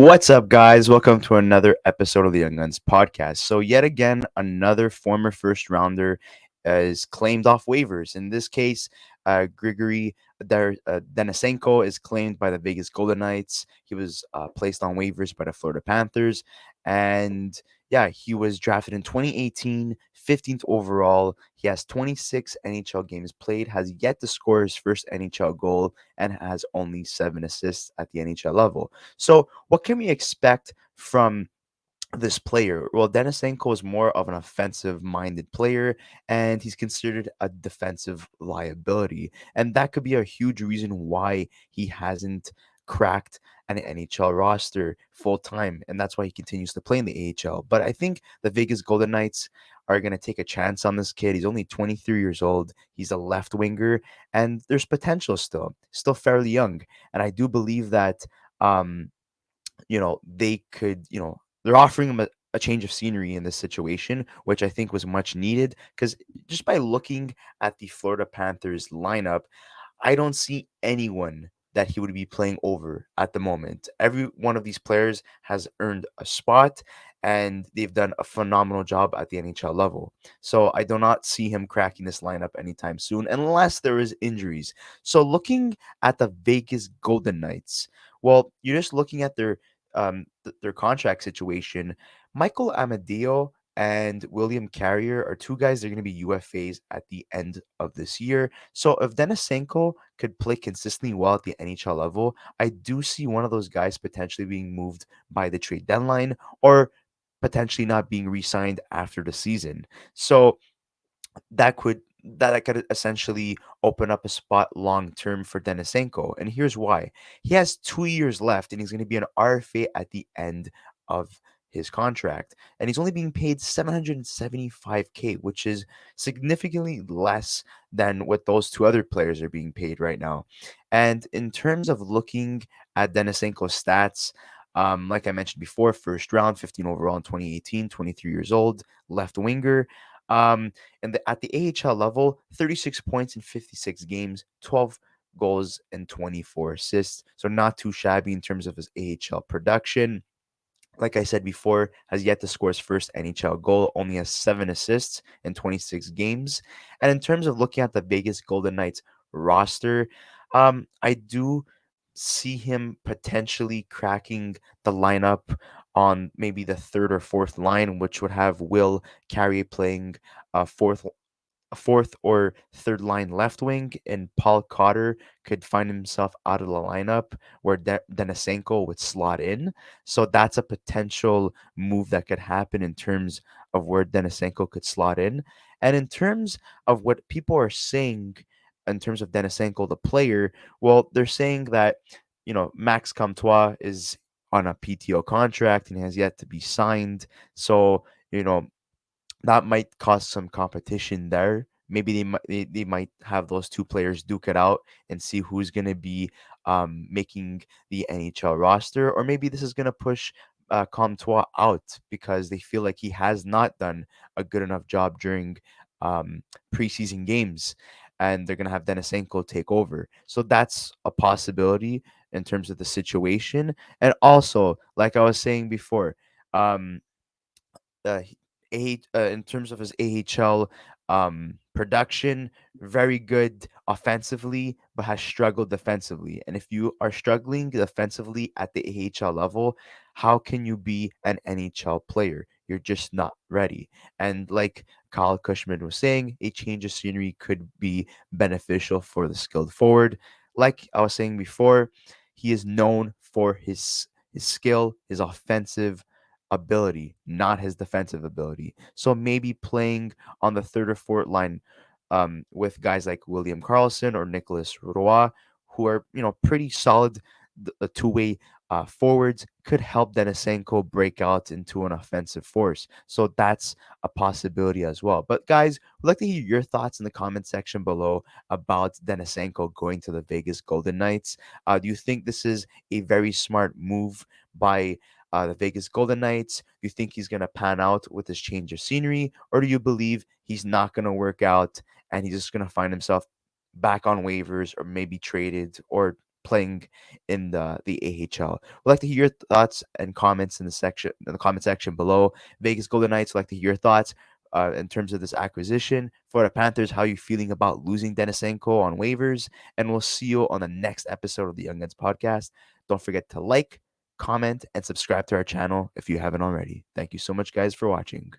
What's up, guys? Welcome to another episode of the Young Guns podcast. So, yet again, another former first rounder is claimed off waivers. In this case, Grigori Denisenko is claimed by the Vegas Golden Knights. He was placed on waivers by the Florida Panthers. And yeah, he was drafted in 2018, 15th overall. He has 26 NHL games played, has yet to score his first NHL goal, and has only 7 assists at the NHL level. So, what can we expect from this player? Well, Denisenko is more of an offensive minded player, and he's considered a defensive liability. And that could be a huge reason why he hasn't cracked an NHL roster full time. And that's why he continues to play in the AHL. But I think the Vegas Golden Knights are going to take a chance on this kid. He's only 23 years old. He's a left winger, and there's potential still fairly young. And I do believe that um, they could, they're offering him a change of scenery in this situation, which I think was much needed. Because just by looking at the Florida Panthers lineup, I don't see anyone that he would be playing over at the moment. Every one of these players has earned a spot, and they've done a phenomenal job at the NHL level. So I do not see him cracking this lineup anytime soon unless there is injuries. So looking at the Vegas Golden Knights, well, you're just looking at their contract situation. Michael Amadio and William Carrier are two guys that are going to be UFAs at the end of this year. So if Denisenko could play consistently well at the NHL level, I do see one of those guys potentially being moved by the trade deadline or potentially not being re-signed after the season. So that could essentially open up a spot long term for Denisenko. And here's why. He has 2 years left and he's going to be an RFA at the end of his contract. And he's only being paid 775K, which is significantly less than what those two other players are being paid right now. And in terms of looking at Denisenko's stats, like I mentioned before, first round, 15 overall in 2018, 23 years old, left winger. And at the AHL level, 36 points in 56 games, 12 goals and 24 assists. So not too shabby in terms of his AHL production. Like I said before, has yet to score his first NHL goal, only has 7 assists in 26 games. And in terms of looking at the Vegas Golden Knights roster, I do see him potentially cracking the lineup on maybe the third or fourth line, which would have Will Carrier playing fourth a fourth or third line left wing, and Paul Cotter could find himself out of the lineup where Denisenko would slot in. So that's a potential move that could happen in terms of where Denisenko could slot in. And in terms of what people are saying in terms of Denisenko, the player, well, they're saying that, Max Comtois is on a PTO contract and has yet to be signed. So, that might cause some competition there. Maybe they might have those two players duke it out and see who's going to be making the NHL roster, or maybe this is going to push Comtois out because they feel like he has not done a good enough job during um, preseason games, and they're going to have Denisenko take over. So that's a possibility in terms of the situation, and also, like I was saying before. Um, in terms of his AHL production, very good offensively, but has struggled defensively. And if you are struggling defensively at the AHL level, how can you be an NHL player? You're just not ready. And like Kyle Cushman was saying, a change of scenery could be beneficial for the skilled forward. Like I was saying before, he is known for his skill, his offensive ability, not his defensive ability. So maybe playing on the third or fourth line with guys like William Carlson or Nicholas Roy, who are pretty solid two-way forwards, could help Denisenko break out into an offensive force. So that's a possibility as well. But guys, we'd like to hear your thoughts in the comment section below about Denisenko going to the Vegas Golden Knights. Do you think this is a very smart move by the Vegas Golden Knights? Do you think he's going to pan out with his change of scenery, or do you believe he's not going to work out and he's just going to find himself back on waivers or maybe traded or playing in the AHL. We'd like to hear your thoughts and comments in the comment section below. Vegas Golden Knights would like to hear your thoughts in terms of this acquisition. For the Panthers, how are you feeling about losing Denisenko on waivers? And we'll see you on the next episode of the Young Guns podcast. Don't forget to like, comment, and subscribe to our channel if you haven't already. Thank you so much, guys, for watching.